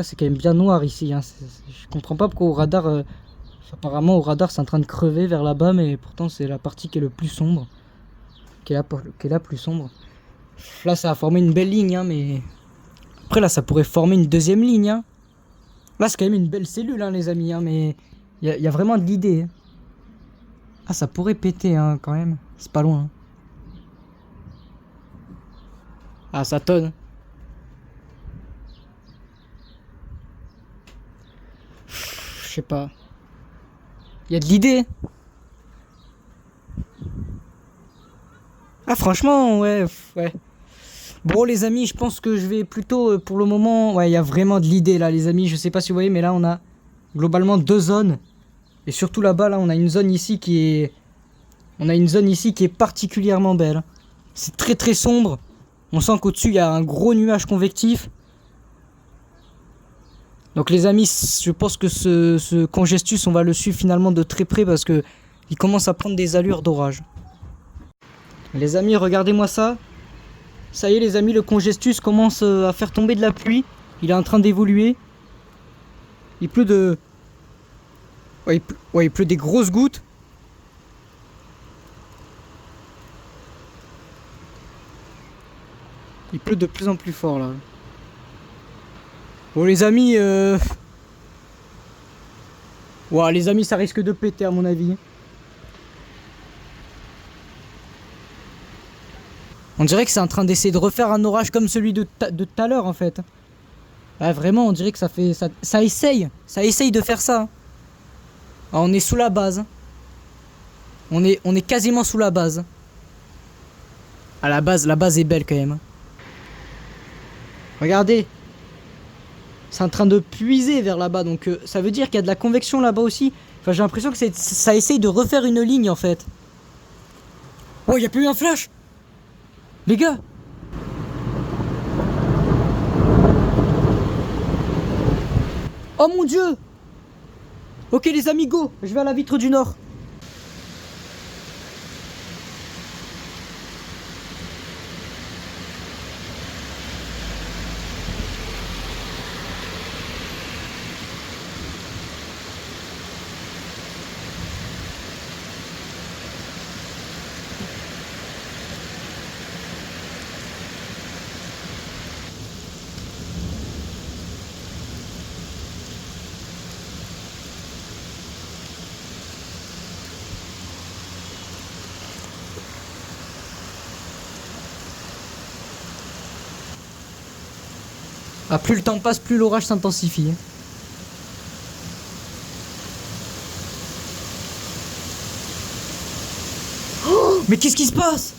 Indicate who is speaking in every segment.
Speaker 1: cas, c'est quand même bien noir ici. Hein. Je comprends pas pourquoi au radar... apparemment, au radar, c'est en train de crever vers là-bas, mais pourtant, c'est la partie qui est le plus sombre. Qui est la plus sombre. Là, ça a formé une belle ligne, hein, mais... Après, là, ça pourrait former une deuxième ligne, hein. Là, c'est quand même une belle cellule, hein, les amis, hein, mais... Il y a vraiment de l'idée. Hein. Ah, ça pourrait péter, hein, quand même. C'est pas loin. Hein. Ah, ça tonne. Je sais pas. Il y a de l'idée. Ah, franchement, ouais. Bon, les amis, je pense que je vais plutôt, pour le moment... Ouais, il y a vraiment de l'idée, là, les amis. Je sais pas si vous voyez, mais là, on a globalement 2 zones. Et surtout là-bas, là, on a une zone ici qui est... On a une zone ici qui est particulièrement belle. C'est très très sombre. On sent qu'au-dessus, il y a un gros nuage convectif. Donc les amis, je pense que ce congestus, on va le suivre finalement de très près parce que il commence à prendre des allures d'orage. Les amis, regardez-moi ça. Ça y est les amis, le congestus commence à faire tomber de la pluie. Il est en train d'évoluer. Il pleut de... Ouais, il pleut des grosses gouttes. Il pleut de plus en plus fort là. Bon les amis, ouah, les amis, ça risque de péter à mon avis. On dirait que c'est en train d'essayer de refaire un orage comme celui de tout à l'heure en fait. Ouais, vraiment, on dirait que ça essaye de faire ça. Ah, on est sous la base. On est quasiment sous la base. Ah, la base est belle quand même. Regardez. C'est en train de puiser vers là-bas, donc ça veut dire qu'il y a de la convection là-bas aussi. Enfin, j'ai l'impression que ça essaye de refaire une ligne en fait. Oh, il y a plus eu un flash. Les gars. Oh mon dieu. Ok les amis, go. Je vais à la vitre du nord. Ah, plus le temps passe, plus l'orage s'intensifie. Oh, mais qu'est-ce qui se passe?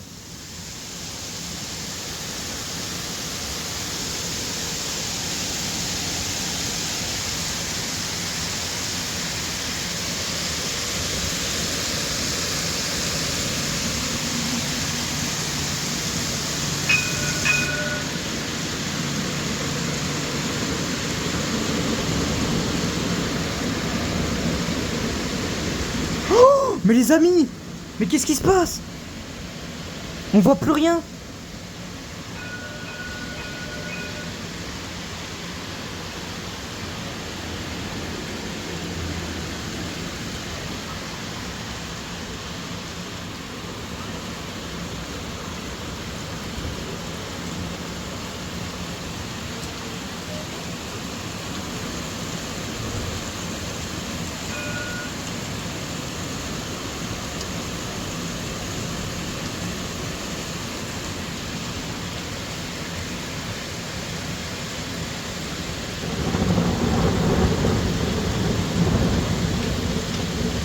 Speaker 1: Mais les amis, mais qu'est-ce qui se passe? On voit plus rien.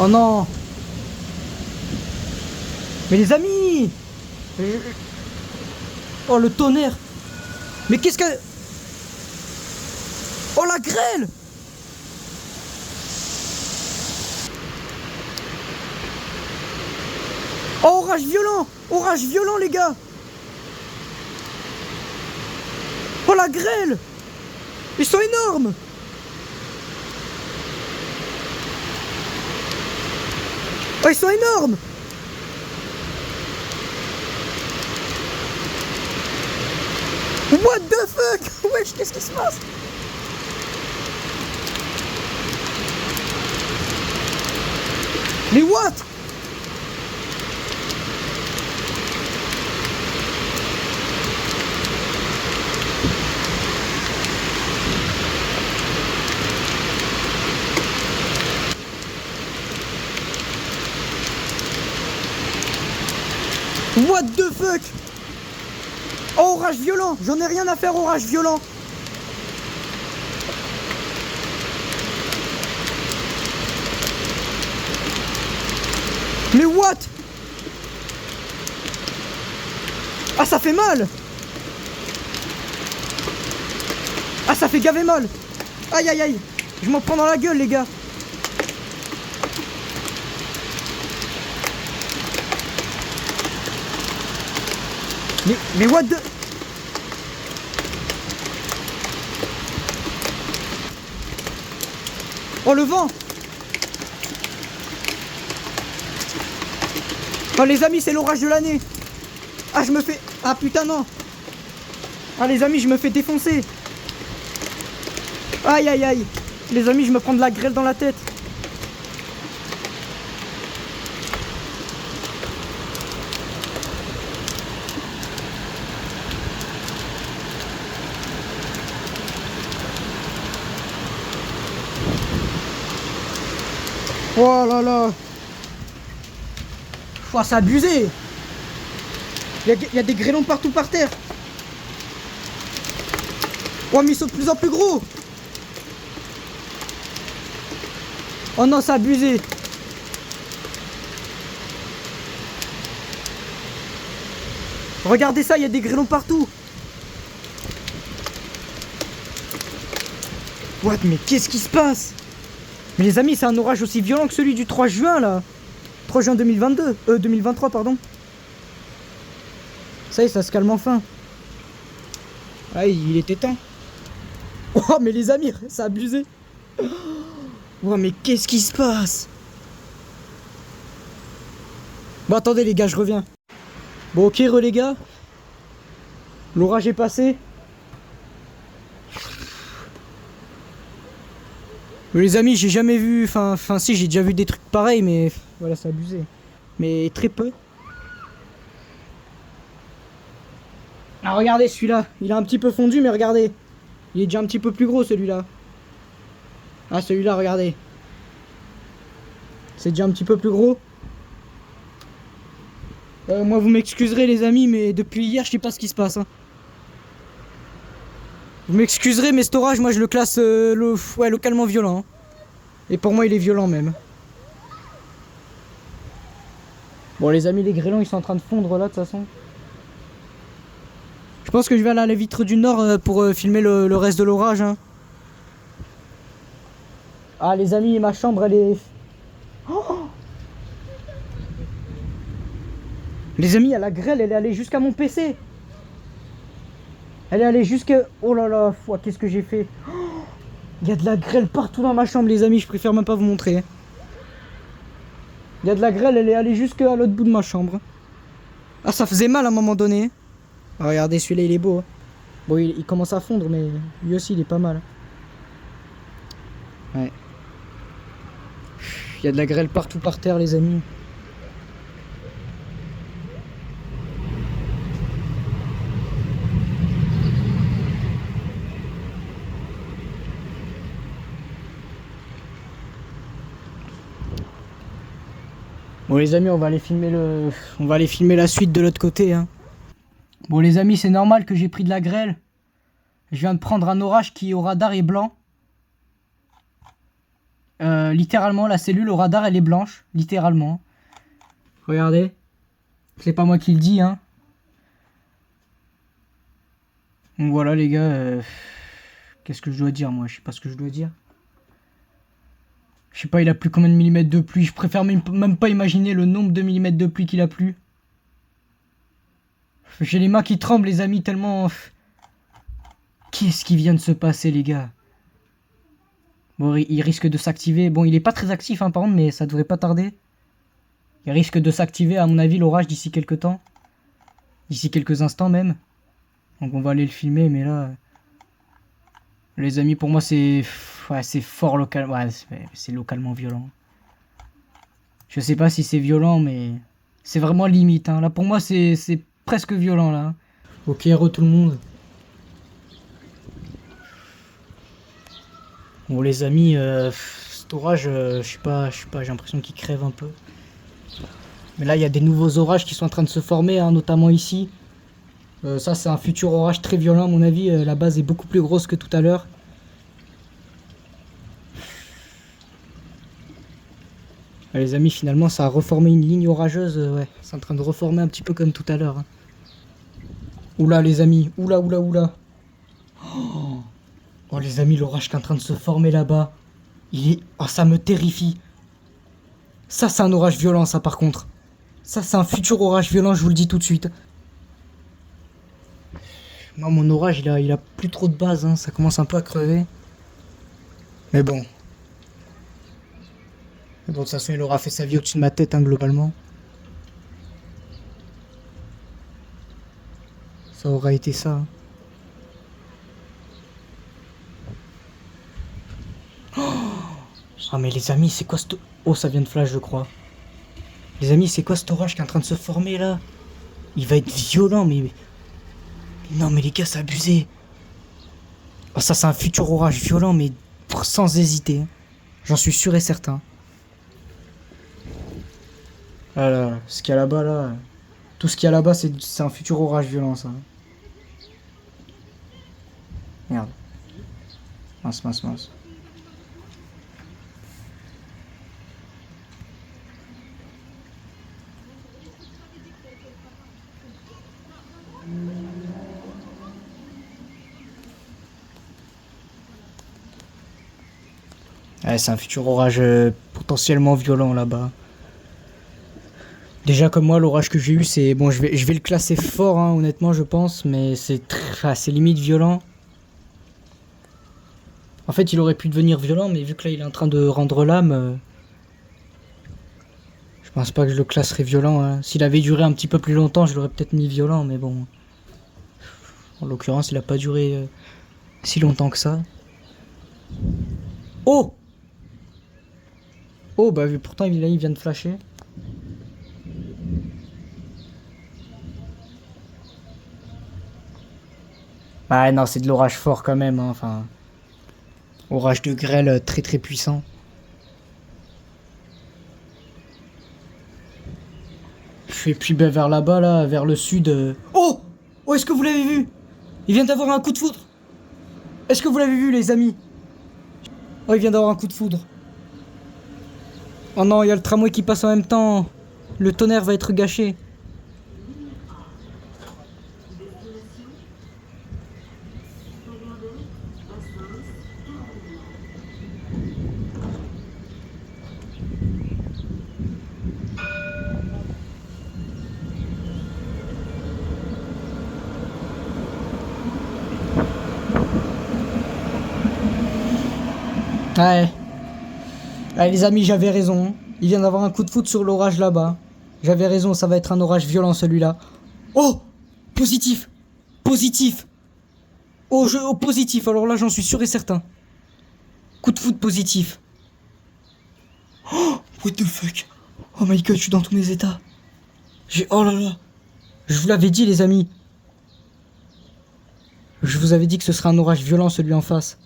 Speaker 1: Oh non. Mais les amis. Oh le tonnerre. Mais qu'est-ce que... Oh la grêle. Oh orage violent. Orage violent les gars. Oh la grêle. Ils sont énormes. Oh, ils sont énormes. What the fuck. Wesh, qu'est-ce qui se passe? Mais what? What the fuck? Oh, orage violent. J'en ai rien à faire, orage violent. Mais what? Ah, ça fait mal. Ah, ça fait gaver mal. Aïe aïe aïe. Je m'en prends dans la gueule, les gars. Mais what the... Oh, le vent. Oh, les amis, c'est l'orage de l'année. Ah, je me fais... Ah, putain, non. Ah, les amis, je me fais défoncer. Aïe, aïe, aïe. Les amis, je me prends de la grêle dans la tête. Oh là là. Oh, c'est abusé. Il y a des grêlons partout par terre. Oh, mais ils sont de plus en plus gros. Oh non, c'est abusé. Regardez ça, il y a des grêlons partout. What, mais qu'est-ce qui se passe? Mais les amis, c'est un orage aussi violent que celui du 3 juin là. 3 juin 2022. 2023, pardon. Ça y est, ça se calme enfin. Ah, il était temps. Oh, mais les amis, c'est abusé. Oh, mais qu'est-ce qui se passe? Bon, attendez les gars, je reviens. Bon, ok, les gars. L'orage est passé. Mais les amis, j'ai jamais vu... Enfin, si, j'ai déjà vu des trucs pareils, mais... Voilà, c'est abusé. Mais très peu. Ah, regardez celui-là. Il a un petit peu fondu, mais regardez. Il est déjà un petit peu plus gros, celui-là. Ah, celui-là, regardez. C'est déjà un petit peu plus gros. Moi, vous m'excuserez, les amis, mais depuis hier, je sais pas ce qui se passe. Hein. Vous m'excuserez, mais cet orage, moi, je le classe localement violent. Hein. Et pour moi, il est violent, même. Bon, les amis, les grêlons, ils sont en train de fondre, là, de toute façon. Je pense que je vais aller à la vitre du Nord pour filmer le reste de l'orage. Hein. Ah, les amis, ma chambre, elle est... Oh, les amis, la grêle, elle est allée jusqu'à mon PC. Elle est allée jusqu'à... Oh là là, qu'est-ce que j'ai fait? Il y a de la grêle partout dans ma chambre, les amis. Je préfère même pas vous montrer. Il y a de la grêle, elle est allée jusqu'à l'autre bout de ma chambre. Ah, ça faisait mal à un moment donné. Ah, regardez, celui-là, il est beau. Hein. Bon, il commence à fondre, mais lui aussi, il est pas mal. Ouais. Il y a de la grêle partout par terre, les amis. Bon les amis, on va aller filmer la suite de l'autre côté. Hein. Bon les amis, c'est normal que j'ai pris de la grêle. Je viens de prendre un orage qui au radar est blanc. Littéralement, la cellule au radar, elle est blanche. Littéralement. Regardez. C'est pas moi qui le dis, hein. Donc voilà les gars. Qu'est-ce que je dois dire moi? Je sais pas ce que je dois dire. Je sais pas, il a plu combien de millimètres de pluie. Je préfère même pas imaginer le nombre de millimètres de pluie qu'il a plu. J'ai les mains qui tremblent les amis tellement... Qu'est-ce qui vient de se passer les gars? Bon, il risque de s'activer. Bon, il est pas très actif hein, par contre, mais ça devrait pas tarder. Il risque de s'activer à mon avis l'orage d'ici quelques temps. D'ici quelques instants même. Donc on va aller le filmer, mais là... Les amis, pour moi c'est... Ouais, c'est fort local. Ouais, c'est localement violent. Je sais pas si c'est violent, mais c'est vraiment limite. Hein. Là, pour moi, c'est presque violent, là. Ok, re tout le monde. Bon, les amis, cet orage, je sais pas, j'ai l'impression qu'il crève un peu. Mais là, il y a des nouveaux orages qui sont en train de se former, hein, notamment ici. Ça, c'est un futur orage très violent, à mon avis. La base est beaucoup plus grosse que tout à l'heure. Les amis, finalement, ça a reformé une ligne orageuse. Ouais, c'est en train de reformer un petit peu comme tout à l'heure. Hein. Oula, les amis. Oula, oula, oula. Oh, les amis, l'orage qui est en train de se former là-bas. Il est... Oh, ça me terrifie. Ça, c'est un orage violent, ça, par contre. Ça, c'est un futur orage violent, je vous le dis tout de suite. Moi, mon orage, il a plus trop de base, hein. Ça commence un peu à crever. Mais bon. Mais bon, de toute façon, il aura fait sa vie au-dessus de ma tête, hein, globalement. Ça aura été ça. Hein. Ah, mais les amis, c'est quoi ce... Oh, ça vient de flash, je crois. Les amis, c'est quoi cet orage qui est en train de se former, là? Il va être violent, mais... Non, mais les gars, c'est abusé. Oh, ça, c'est un futur orage violent, mais sans hésiter. Hein. J'en suis sûr et certain. Ah là, ce qu'il y a là-bas, là... Tout ce qu'il y a là-bas, c'est un futur orage violent, ça. Merde. Mince, mince, mince. Ouais, c'est un futur orage potentiellement violent là-bas. Déjà comme moi, l'orage que j'ai eu, c'est... Bon, je vais le classer fort, hein, honnêtement, je pense, mais c'est limite violent. En fait, il aurait pu devenir violent, mais vu que là, il est en train de rendre l'âme... je pense pas que je le classerais violent. Hein. S'il avait duré un petit peu plus longtemps, je l'aurais peut-être mis violent, mais bon... En l'occurrence, il a pas duré si longtemps que ça. Oh! Oh, bah pourtant, là, il vient de flasher. Ah non, c'est de l'orage fort quand même, hein, enfin... Orage de grêle très très puissant. Et puis ben, vers là-bas, là, vers le sud... Oh! Oh, est-ce que vous l'avez vu? Il vient d'avoir un coup de foudre. Est-ce que vous l'avez vu, les amis? Oh, il vient d'avoir un coup de foudre. Oh non, il y a le tramway qui passe en même temps. Le tonnerre va être gâché. Ouais. Ouais, les amis, j'avais raison. Il vient d'avoir un coup de foudre sur l'orage là-bas. J'avais raison, ça va être un orage violent celui-là. Oh! Positif! Positif! Oh, positif, alors là j'en suis sûr et certain. Coup de foudre positif. Oh! What the fuck? Oh my god, je suis dans tous mes états. Oh là là! Je vous l'avais dit, les amis. Je vous avais dit que ce serait un orage violent celui en face.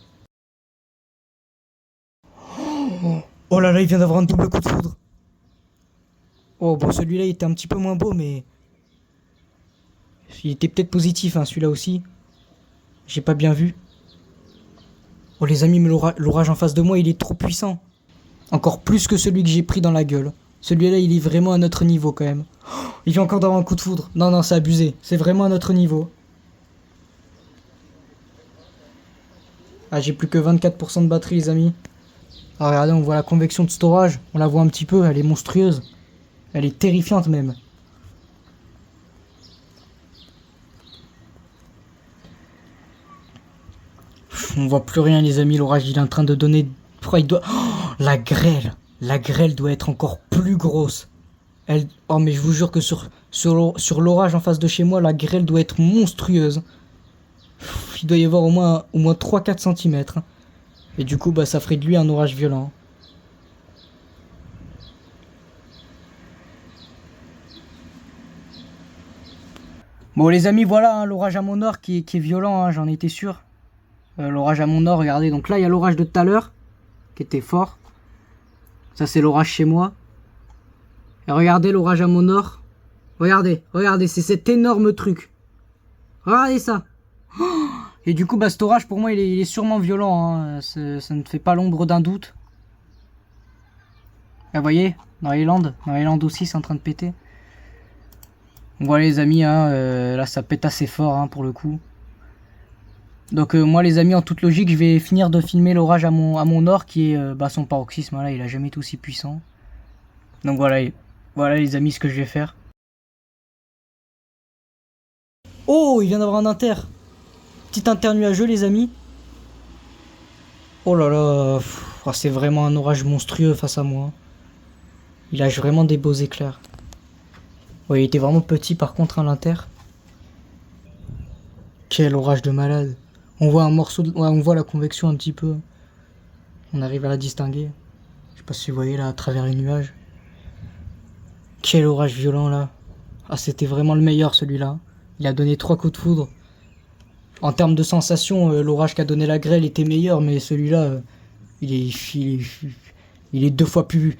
Speaker 1: Oh là là, il vient d'avoir un double coup de foudre. Oh bon, celui-là il était un petit peu moins beau, mais... Il était peut-être positif, hein, celui-là aussi. J'ai pas bien vu. Oh les amis, mais l'orage en face de moi, il est trop puissant. Encore plus que celui que j'ai pris dans la gueule. Celui-là, il est vraiment à notre niveau quand même. Oh, il vient encore d'avoir un coup de foudre. Non, non, c'est abusé. C'est vraiment à notre niveau. Ah, j'ai plus que 24% de batterie, les amis. Ah, regardez, on voit la convection de cet orage. On la voit un petit peu, elle est monstrueuse. Elle est terrifiante même. On voit plus rien, les amis. L'orage, il est en train de donner... Il doit... Oh, la grêle. La grêle doit être encore plus grosse. Oh, mais je vous jure que sur l'orage en face de chez moi, la grêle doit être monstrueuse. Il doit y avoir au moins 3-4 cm. Et du coup, bah, ça ferait de lui un orage violent. Bon les amis, voilà hein, l'orage à mon nord qui est violent, hein, j'en étais sûr. L'orage à mon nord, regardez, donc là il y a l'orage de tout à l'heure, qui était fort. Ça c'est l'orage chez moi. Et regardez l'orage à mon nord. Regardez, regardez, c'est cet énorme truc. Regardez ça. Et du coup, bah, cet orage pour moi il est sûrement violent, hein. Ça ne fait pas l'ombre d'un doute. Là, vous voyez, dans les Landes aussi c'est en train de péter. Voilà les amis, hein, là ça pète assez fort hein, pour le coup. Donc moi les amis, en toute logique, je vais finir de filmer l'orage à mon nord qui est bah, son paroxysme, là, il a jamais été aussi puissant. Donc voilà, voilà les amis ce que je vais faire. Oh, il vient d'avoir un inter. Petit inter nuageux les amis. Oh là là, oh, c'est vraiment un orage monstrueux face à moi. Il lâche vraiment des beaux éclairs. Ouais, il était vraiment petit par contre à l'inter. Quel orage de malade. On voit un morceau de... Ouais, on voit la convection un petit peu. On arrive à la distinguer. Je sais pas si vous voyez là à travers les nuages. Quel orage violent là. Ah, c'était vraiment le meilleur celui-là. Il a donné 3 coups de foudre. En termes de sensation, l'orage qu'a donné la grêle était meilleur, mais celui-là, il est 2 fois plus...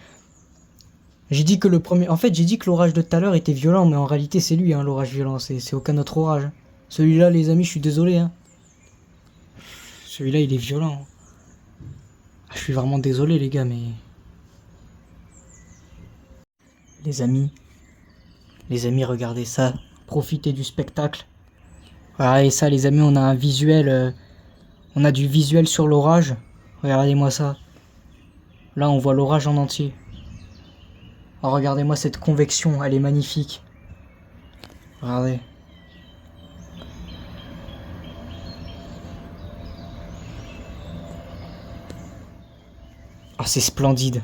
Speaker 1: J'ai dit que le premier... En fait, j'ai dit que l'orage de tout à l'heure était violent, mais en réalité, c'est lui, hein, l'orage violent. C'est aucun autre orage. Celui-là, les amis, je suis désolé. Hein. Celui-là, il est violent. Je suis vraiment désolé, les gars, mais... Les amis, regardez ça. Profitez du spectacle. Regardez ça, les amis, on a un visuel... on a du visuel sur l'orage. Regardez-moi ça. Là, on voit l'orage en entier. Oh, regardez-moi cette convection, elle est magnifique. Regardez. Ah, c'est splendide.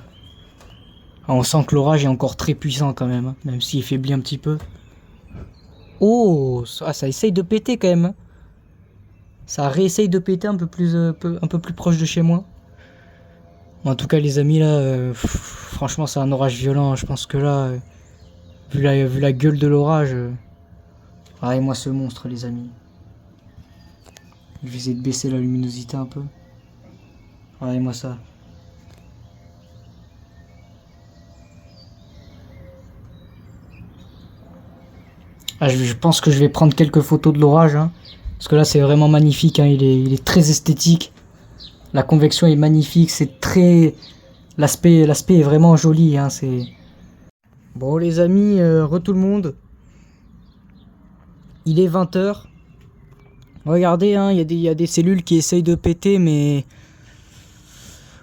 Speaker 1: Ah, on sent que l'orage est encore très puissant quand même, hein, même s'il faiblit un petit peu. Oh, ça essaye de péter quand même. Hein. Ça réessaye de péter un peu plus proche de chez moi. En tout cas, les amis, là, franchement, c'est un orage violent. Je pense que là, vu la gueule de l'orage, regardez-moi ce monstre, les amis. Je vais essayer de baisser la luminosité un peu. Regardez-moi ça. Ah, je pense que je vais prendre quelques photos de l'orage, hein, parce que là c'est vraiment magnifique, hein, il est très esthétique. La convection est magnifique, c'est très... L'aspect est vraiment joli, hein, c'est... Bon les amis, tout le monde. Il est 20 h. Regardez, hein, il y a des cellules qui essayent de péter, mais...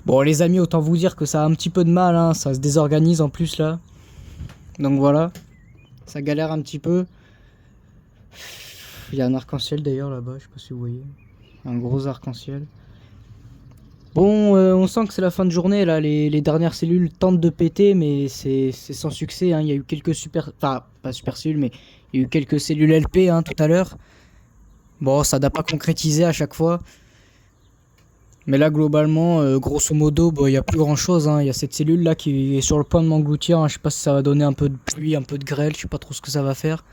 Speaker 1: Bon les amis, autant vous dire que ça a un petit peu de mal, hein, ça se désorganise en plus là. Donc voilà, ça galère un petit peu. Il y a un arc-en-ciel d'ailleurs là-bas, je sais pas si vous voyez. Un gros arc-en-ciel. Bon, on sent que c'est la fin de journée là, les dernières cellules tentent de péter, mais c'est sans succès. Hein. Il y a eu quelques super... Enfin, pas super cellules, mais il y a eu quelques cellules LP hein, tout à l'heure. Bon, ça n'a pas concrétisé à chaque fois. Mais là, globalement, grosso modo, il n'y a plus grand chose. Hein. Il y a cette cellule là qui est sur le point de m'engloutir. Hein. Je sais pas si ça va donner un peu de pluie, un peu de grêle, je sais pas trop ce que ça va faire.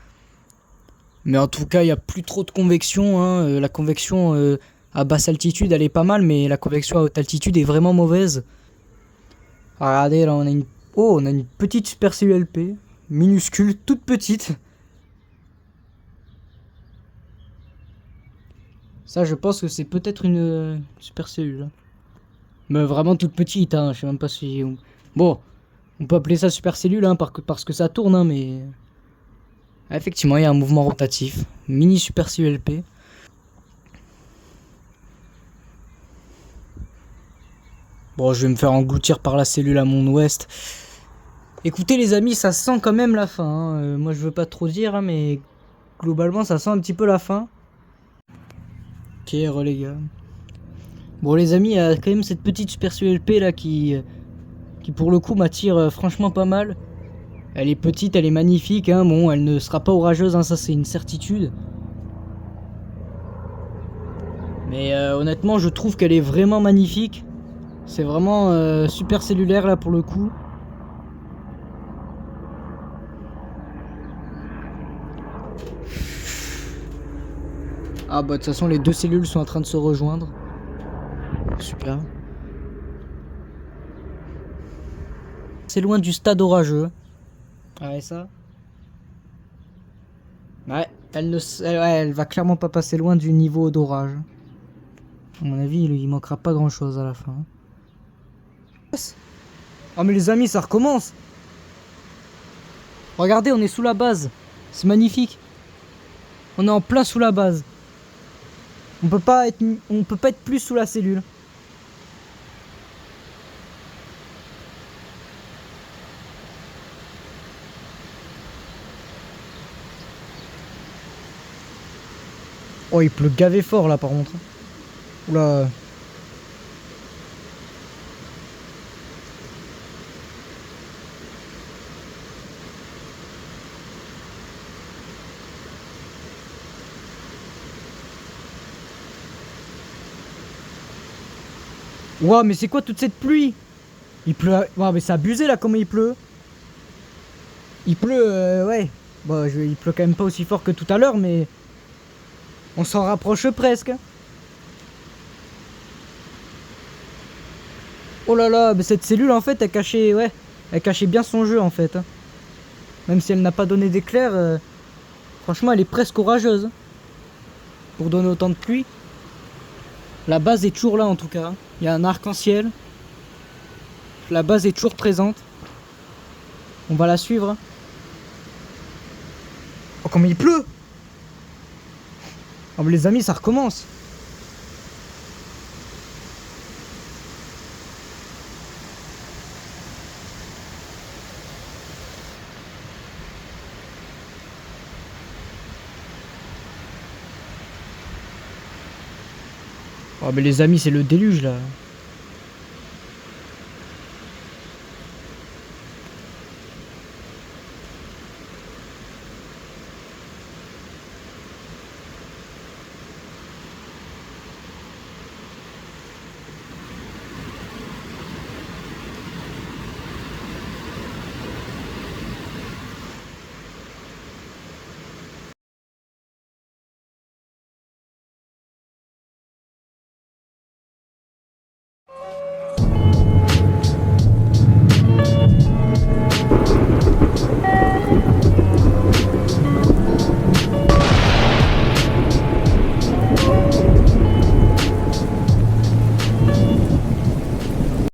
Speaker 1: Mais en tout cas, il n'y a plus trop de convection. Hein. La convection à basse altitude, elle est pas mal, mais la convection à haute altitude est vraiment mauvaise. Regardez, là, on a une... Oh, on a une petite supercellule LP. Minuscule, toute petite. Ça, je pense que c'est peut-être une supercellule. Mais vraiment toute petite, hein. Je sais même pas si... Bon, on peut appeler ça supercellule, hein, parce que ça tourne, hein, mais... Effectivement, il y a un mouvement rotatif. Mini supercellule LP. Bon, je vais me faire engloutir par la cellule à mon ouest. Écoutez les amis, ça sent quand même la fin. Hein. Moi, je veux pas trop dire, hein, mais globalement, ça sent un petit peu la fin. Ok, les gars. Bon les amis, il y a quand même cette petite supercellule LP là qui pour le coup m'attire franchement pas mal. Elle est petite, elle est magnifique, hein. Bon, elle ne sera pas orageuse, hein, ça c'est une certitude. Mais honnêtement, je trouve qu'elle est vraiment magnifique. C'est vraiment super cellulaire là pour le coup. Ah bah de toute façon les deux cellules sont en train de se rejoindre. Super. C'est loin du stade orageux. Ouais ça. Ouais, elle va clairement pas passer loin du niveau d'orage. À mon avis, il manquera pas grand chose à la fin. Oh mais les amis, ça recommence. Regardez, on est sous la base. C'est magnifique. On est en plein sous la base. On peut pas être plus sous la cellule. Oh, il pleut gavé fort là par contre. Oula. Ouah, mais c'est quoi toute cette pluie? Il pleut. Ouah, mais c'est abusé là, comment il pleut. Il pleut, ouais. Bon, il pleut quand même pas aussi fort que tout à l'heure, mais on s'en rapproche presque. Oh là là, mais cette cellule en fait, elle cachait, ouais, elle cachait bien son jeu en fait. Même si elle n'a pas donné d'éclair, franchement, elle est presque orageuse pour donner autant de pluie. La base est toujours là en tout cas. Il y a un arc-en-ciel. La base est toujours présente. On va la suivre. Oh, comme il pleut! Oh, mais les amis, ça recommence. Oh, mais les amis, c'est le déluge là.